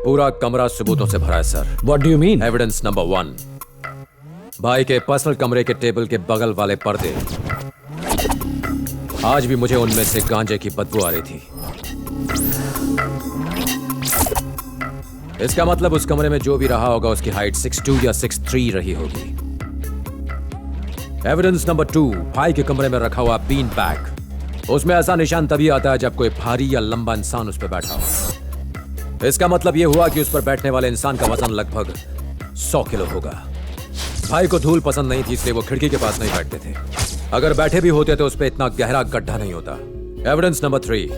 पूरा कमरा सबूतों से भरा है sir. What do you mean? Evidence number 1, भाई के पर्सनल कमरे के टेबल के बगल वाले पर्दे। आज भी मुझे उनमें से गांजे की बदबू आ रही थी। इसका मतलब उस कमरे में जो भी रहा होगा उसकी हाइट 6'2" या 6'3" रही होगी। एविडेंस नंबर 2, भाई के कमरे में रखा हुआ बीन बैग। उसमें ऐसा निशान तभी आता है जब कोई भारी या लंबा इंसान उस पर बैठा हो। इसका मतलब यह हुआ कि उस पर बैठने वाले इंसान का वजन लगभग 100 किलो होगा। भाई को धूल पसंद नहीं थी, इसलिए वो खिड़की के पास नहीं बैठते थे। अगर बैठे भी होते तो उस पर इतना गहरा गड्ढा नहीं होता। एविडेंस नंबर 3,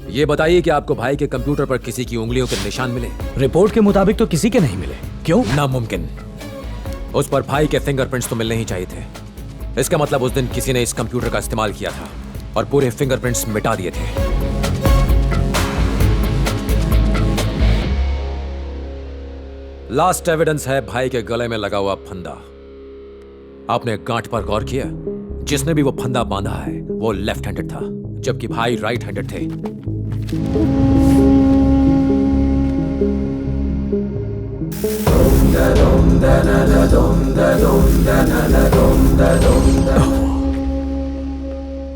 ये बताइए कि आपको भाई के कंप्यूटर पर किसी की उंगलियों के निशान मिले? रिपोर्ट के मुताबिक तो किसी के नहीं मिले। क्यों? नामुमकिन। उस पर भाई के फिंगरप्रिंट्स तो मिलने ही चाहिए थे। इसका मतलब उस दिन किसी ने इस कंप्यूटर का इस्तेमाल किया था और पूरे फिंगरप्रिंट्स मिटा दिए थे। लास्ट एविडेंस है भाई के गले में लगा हुआ फंदा। आपने गांठ पर गौर किया? जिसने भी वो फंदा बांधा है वो लेफ्ट हैंडेड था, जबकि भाई राइट हैंडेड थे।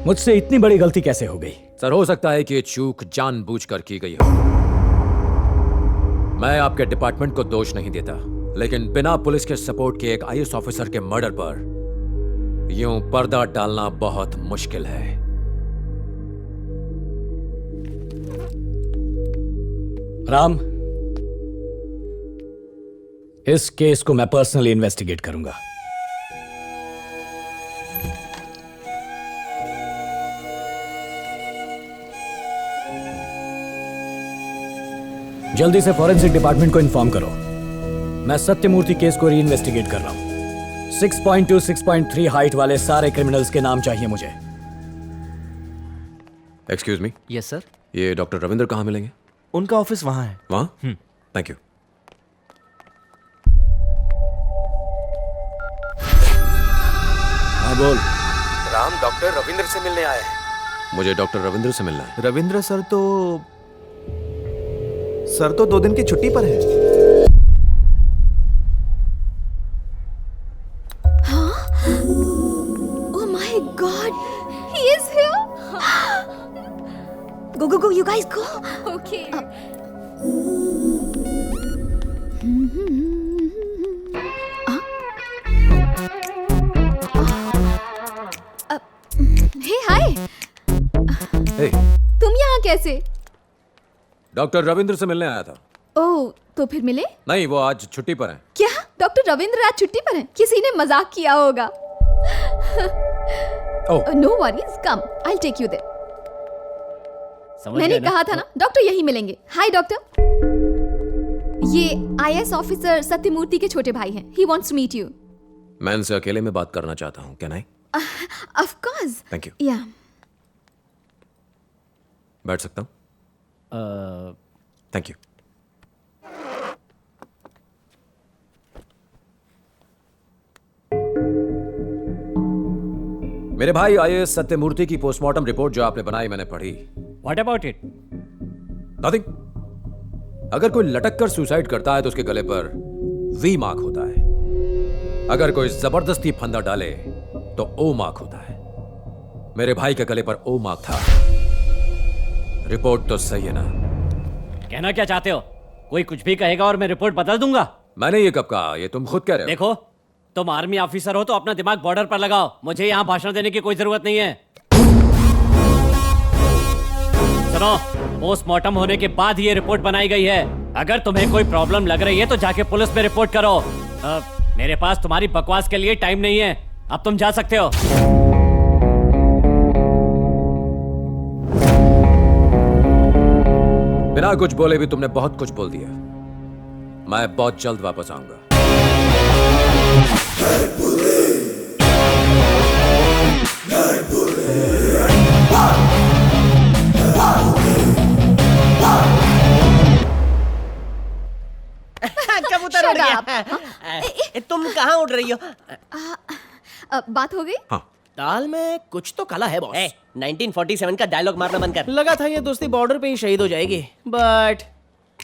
मुझसे इतनी बड़ी गलती कैसे हो गई? सर, हो सकता है कि ये चूक जानबूझकर की गई हो। मैं आपके डिपार्टमेंट को दोष नहीं देता, लेकिन बिना पुलिस के सपोर्ट के एक आईएएस ऑफिसर के मर्डर पर यूं पर्दा डालना बहुत मुश्किल है। राम, इस केस को मैं पर्सनली इन्वेस्टिगेट करूंगा। जल्दी से फॉरेंसिक डिपार्टमेंट को इन्फॉर्म करो। मैं सत्यमूर्ति केस को री-इन्वेस्टिगेट कर रहा हूं। 6.2, 6.3 हाइट वाले सारे क्रिमिनल्स के नाम चाहिए मुझे। Excuse me. Yes sir. ये डॉक्टर रविंद्र कहाँ मिलेंगे? उनका ऑफिस वहां है। वहाँ? Thank you. हाँ बोल। राम डॉक्टर रविंद्र से मिलने आया है। मुझे डॉक्टर रविंद्र से मिलना है। रविंद्र सर तो 2 दिन की छुट्टी पर है। Oh my God, he is here. Go, you guys go. Okay. Hey, hi. Hey, तुम यहाँ कैसे? डॉक्टर रविंद्र से मिलने आया था। ओह, तो फिर मिले? नहीं, वो आज छुट्टी पर हैं। क्या? डॉक्टर रविंद्र आज छुट्टी पर हैं? किसी ने मजाक किया होगा। No worries, come, I'll take you there. मैंने कहा था ना, डॉक्टर यहीं मिलेंगे। हाय डॉक्टर, ये आईएएस ऑफिसर सत्यमूर्ति के छोटे भाई हैं। He wants to meet you. मैं इनसे अकेले में बात करना चाहता हूँ। Can I? Of course. Thank you. Yeah. बैठ सकता हूँ? Thank you. मेरे भाई आईएएस सत्यमूर्ति की पोस्टमार्टम रिपोर्ट जो आपने बनाई मैंने पढ़ी। What about it? नथिंग। अगर कोई लटक कर सुसाइड करता है तो उसके गले पर वी मार्क होता है। अगर कोई जबरदस्ती फंदा डाले तो ओ मार्क होता है। मेरे भाई के गले पर ओ मार्क था। रिपोर्ट तो सही है ना? कहना क्या चाहते हो? कोई कुछ भी कहेगा और मैं रिपोर्ट बदल दूंगा। मैंने ये कब कहा? ये तुम खुद कह रहे हो। देखो, तुम आर्मी ऑफिसर हो तो अपना दिमाग बॉर्डर पर लगाओ। मुझे यहाँ भाषण देने की कोई जरूरत नहीं है। सुनो, पोस्टमार्टम होने के बाद ही ये रिपोर्ट बनाई गई है। अगर तुम्हें कोई प्रॉब्लम लग रही है तो जाके पुलिस में रिपोर्ट करो। मेरे पास तुम्हारी बकवास के लिए टाइम नहीं है। अब तुम जा सकते हो। बिना कुछ बोले भी तुमने बहुत कुछ बोल दिया। मैं बहुत जल्द वापस आऊंगा। कबूतर उड़ गया। तुम कहाँ उड़ रही हो? बात हो गई? हाँ। दाल में कुछ तो काला है बॉस। 1947 का डायलॉग मारना बंद कर। लगा था ये दोस्ती बॉर्डर पे ही शहीद हो जाएगी, बट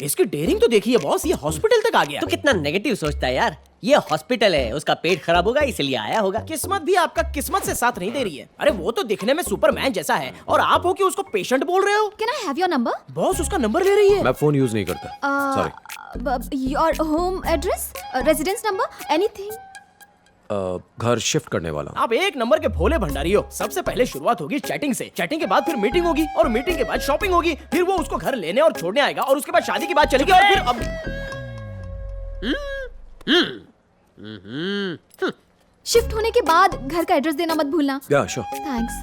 इसकी डेयरिंग तो देखिए बॉस, ये हॉस्पिटल तक आ गया। तो कितना नेगेटिव सोचता है यार। ये हॉस्पिटल है, उसका पेट खराब होगा इसलिए आया होगा। किस्मत भी आपका किस्मत से साथ नहीं दे रही है। अरे वो तो दिखने में सुपरमैन जैसा है और आप हो कि उसको पेशेंट बोल रहे हो। Can I have your number? Boss उसका नंबर ले रही है। मैं फोन यूज नहीं करता, sorry. Your home address, residence number, anything? घर शिफ्ट करने वाला हूँ। आप एक नंबर के भोले भंडारी हो। सबसे पहले शुरुआत होगी चैटिंग से, चैटिंग के बाद फिर मीटिंग होगी और मीटिंग के बाद शॉपिंग होगी, फिर वो उसको घर लेने और छोड़ने आएगा और उसके बाद शादी की बात चलेगी और फिर अब शिफ्ट होने के बाद घर का एड्रेस देना मत भूलना। या श्योर। थैंक्स।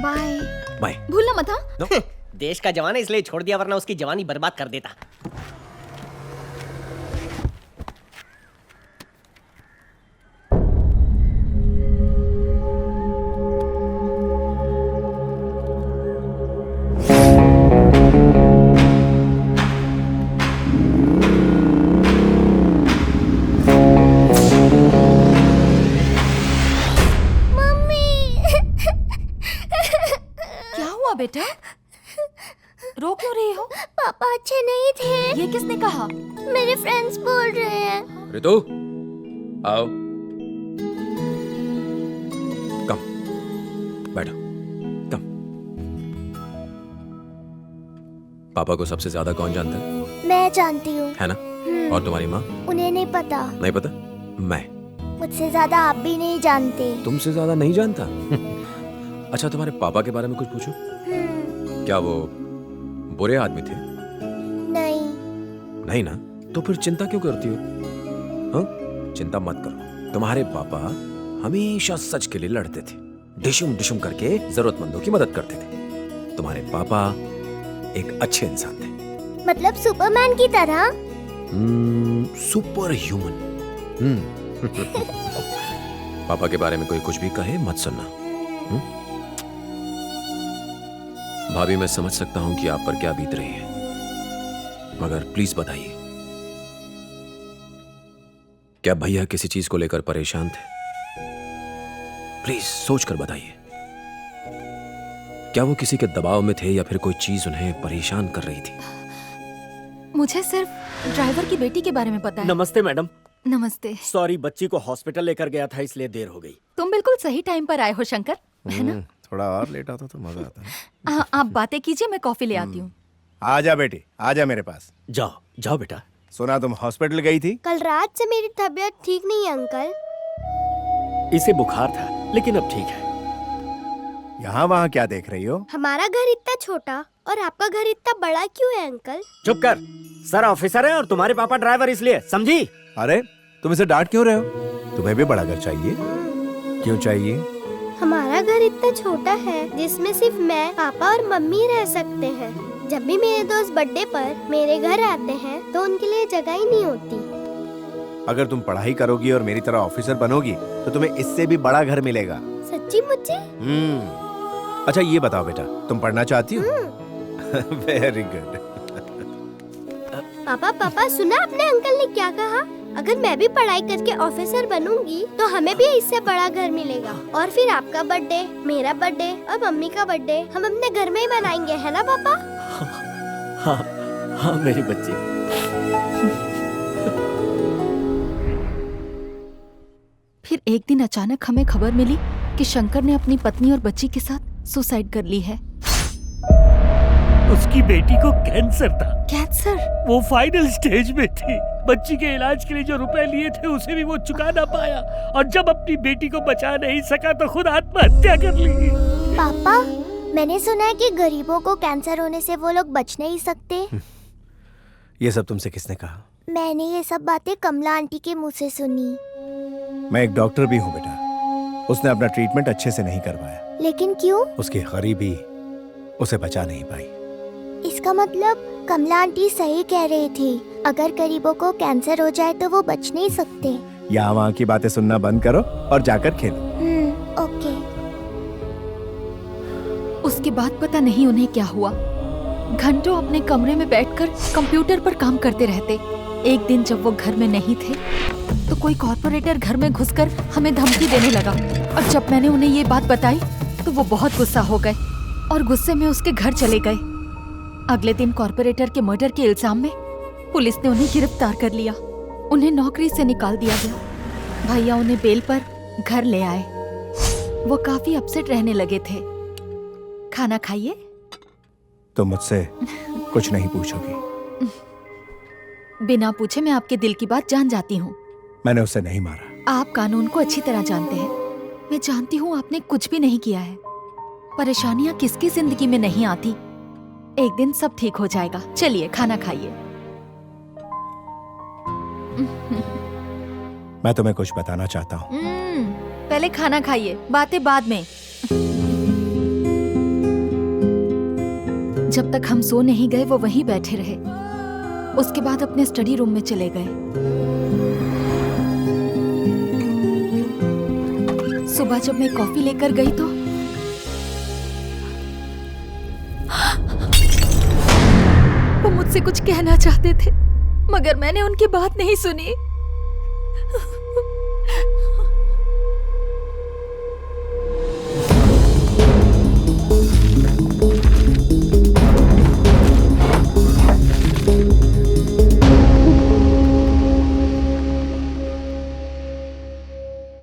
बाय। बाय। भूलना मत हाँ। देश का जवान है इसलिए छोड़ दिया, वरना उसकी जवानी बर्बाद कर देता। बेटा रो क्यों रही हो? पापा अच्छे नहीं थे। ये किसने कहा? मेरे फ्रेंड्स बोल रहे हैं। रितु आओ, कम बैठो, कम। पापा को सबसे ज्यादा कौन जानता है? मैं जानती हूँ। है ना? और तुम्हारी माँ? उन्हें नहीं पता। नहीं पता? मैं। मुझसे ज्यादा आप भी नहीं जानते। तुमसे ज्यादा नहीं जानता? अच्छा, तुम्हारे पापा के बारे में कुछ पूछूं? क्या वो बुरे आदमी थे? नहीं। नहीं ना? तो फिर चिंता क्यों करती हो? हाँ? चिंता मत करो, तुम्हारे पापा हमेशा सच के लिए लड़ते थे, डिशुम डिशुम करके जरूरतमंदों की मदद करते थे। तुम्हारे पापा एक अच्छे इंसान थे। मतलब सुपरमैन की तरह? Super human. पापा के बारे में कोई कुछ भी कहे मत सुनना। भाभी, मैं समझ सकता हूं कि आप पर क्या बीत रही है, मगर प्लीज बताइए, क्या भैया किसी चीज को लेकर परेशान थे? प्लीज सोच कर बताइए। क्या वो किसी के दबाव में थे या फिर कोई चीज उन्हें परेशान कर रही थी? मुझे सिर्फ ड्राइवर की बेटी के बारे में पता है। नमस्ते मैडम। नमस्ते। सॉरी, बच्ची को हॉस्पिटल लेकर गया था इसलिए देर हो गई। तुम बिल्कुल सही टाइम पर आए हो शंकर, है ना? थोड़ा और लेट आता तो मजा आता। आप बातें कीजिए, मैं कॉफी ले आती हूँ। आजा बेटी, आजा मेरे पास। जाओ जाओ बेटा। सुना तुम हॉस्पिटल गई थी? कल रात से मेरी तबीयत ठीक नहीं है अंकल। इसे बुखार था लेकिन अब ठीक है। यहाँ वहाँ क्या देख रही हो? हमारा घर इतना छोटा और आपका घर इतना बड़ा क्यों है अंकल? चुप कर, सर ऑफिसर है और तुम्हारे पापा ड्राइवर, इसलिए समझी? अरे तुम इसे डांट क्यों रहे हो? तुम्हें भी बड़ा घर चाहिए। क्यों चाहिए? हमारा घर इतना छोटा है जिसमें सिर्फ मैं, पापा और मम्मी रह सकते हैं। जब भी मेरे दोस्त बर्थडे पर मेरे घर आते हैं तो उनके लिए जगह ही नहीं होती। अगर तुम पढ़ाई करोगी और मेरी तरह ऑफिसर बनोगी तो तुम्हें इससे भी बड़ा घर मिलेगा। सच्ची मुझे? अच्छा ये बताओ बेटा, तुम पढ़ना चाहती हो? Very good. पापा पापा, सुना आपने अंकल ने क्या कहा? अगर मैं भी पढ़ाई करके ऑफिसर बनूंगी तो हमें भी इससे बड़ा घर मिलेगा और फिर आपका बर्थडे, मेरा बर्थडे और मम्मी का बर्थडे हम अपने घर में ही मनाएंगे, है ना पापा? हाँ हाँ मेरी बच्ची। फिर एक दिन अचानक हमें खबर मिली कि शंकर ने अपनी पत्नी और बच्ची के साथ सुसाइड कर ली है। उसकी बेटी को कैंसर था। कैंसर? वो फाइनल स्टेज में थी। बच्ची के इलाज के लिए जो रुपए लिए थे उसे भी वो चुका ना पाया और जब अपनी बेटी को बचा नहीं सका तो खुद आत्महत्या कर ली। पापा, मैंने सुना है कि गरीबों को कैंसर होने से वो लोग बच नहीं सकते। ये सब तुमसे किसने कहा? मैंने ये सब बातें कमला आंटी के मुंह से सुनी। मैं एक डॉक्टर भी हूँ बेटा। उसने अपना ट्रीटमेंट अच्छे से नहीं करवाया। लेकिन क्यों? उसकी गरीबी उसे बचा नहीं पाई। इसका मतलब कमला आंटी सही कह रही थी, अगर गरीबों को कैंसर हो जाए तो वो बच नहीं सकते। यहाँ वहाँ की बातें सुनना बंद करो और जाकर खेलो। ओके। उसके बाद पता नहीं उन्हें क्या हुआ। घंटों अपने कमरे में बैठकर कंप्यूटर पर काम करते रहते। एक दिन जब वो घर में नहीं थे तो कोई कॉर्पोरेटर घर में घुसकर हमें धमकी देने लगा और जब मैंने उन्हें ये बात बताई तो वो बहुत गुस्सा हो गए और गुस्से में उसके घर चले गए। अगले दिन कॉर्पोरेटर के मर्डर के इल्जाम में पुलिस ने उन्हें गिरफ्तार कर लिया। उन्हें नौकरी से निकाल दिया गया। भैया उन्हें बेल पर घर ले आए। वो काफी अपसेट रहने लगे थे। खाना खाइए। तुम मुझसे कुछ नहीं पूछोगी? बिना पूछे मैं आपके दिल की बात जान जाती हूँ। मैंने उसे नहीं मारा। आप कानून को अच्छी तरह जानते हैं। मैं जानती हूँ आपने कुछ भी नहीं किया है। परेशानियाँ किसकी जिंदगी में नहीं आती। एक दिन सब ठीक हो जाएगा। चलिए खाना खाइए। मैं तुम्हें कुछ बताना चाहता हूँ। पहले खाना खाइए, बातें बाद में। जब तक हम सो नहीं गए वो वहीं बैठे रहे। उसके बाद अपने स्टडी रूम में चले गए। सुबह जब मैं कॉफी लेकर गई तो वो मुझसे कुछ कहना चाहते थे, मगर मैंने उनकी बात नहीं सुनी।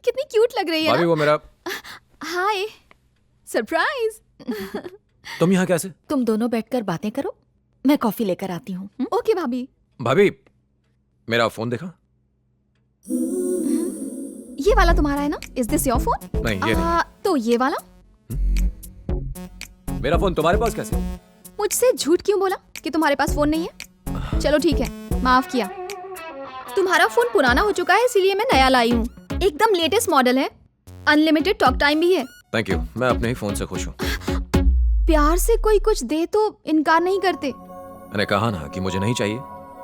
कितनी क्यूट लग रही है भाभी ना? वो मेरा। हाय, सरप्राइज। तुम यहाँ कैसे? तुम दोनों बैठकर बातें करो, मैं कॉफी लेकर आती हूँ। ओके भाभी। भाभी मेरा फोन देखा? ये वाला तुम्हारा है ना? Is this your phone? नहीं ये नहीं। तो ये वाला? मेरा फोन तुम्हारे पास कैसे? मुझसे झूठ क्यों बोला कि तुम्हारे पास फोन नहीं है? चलो ठीक है, माफ किया। तुम्हारा फोन पुराना हो चुका है इसीलिए मैं नया लाई हूँ। एकदम लेटेस्ट मॉडल है। अनलिमिटेड टॉक टाइम भी है। थैंक यू, मैं अपने ही फोन से खुश हूँ। प्यार से कोई कुछ दे तो इनकार नहीं करते। मैंने कहा ना कि मुझे नहीं चाहिए।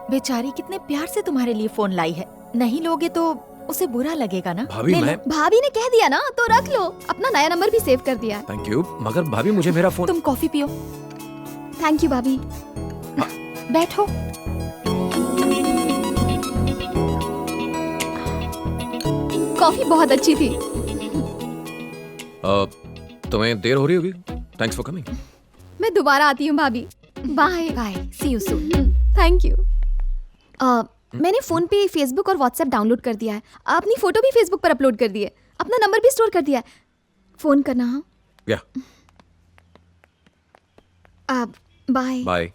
बेचारी कितने प्यार से तुम्हारे लिए फोन लाई है। नहीं लोगे तो उसे बुरा लगेगा ना। भाभी मैं। भाभी ने कह दिया ना तो रख लो। अपना नया नंबर भी सेव कर दिया है। थैंक यू, मगर भाभी मुझे मेरा फोन। तुम कॉफी पियो। थैंक यू भाभी। बैठो। कॉफी बहुत अच्छी थी। तुम्हें देर हो रही होगी। Thanks for coming. मैं दोबारा आती हूँ भाभी। Bye bye, see you soon. Thank you. मैंने फोन पे फेसबुक और व्हाट्सएप डाउनलोड कर दिया है। अपनी फोटो भी फेसबुक पर अपलोड कर दी है। अपना नंबर भी स्टोर कर दिया है। फोन करना। हाँ या बाय। बाय।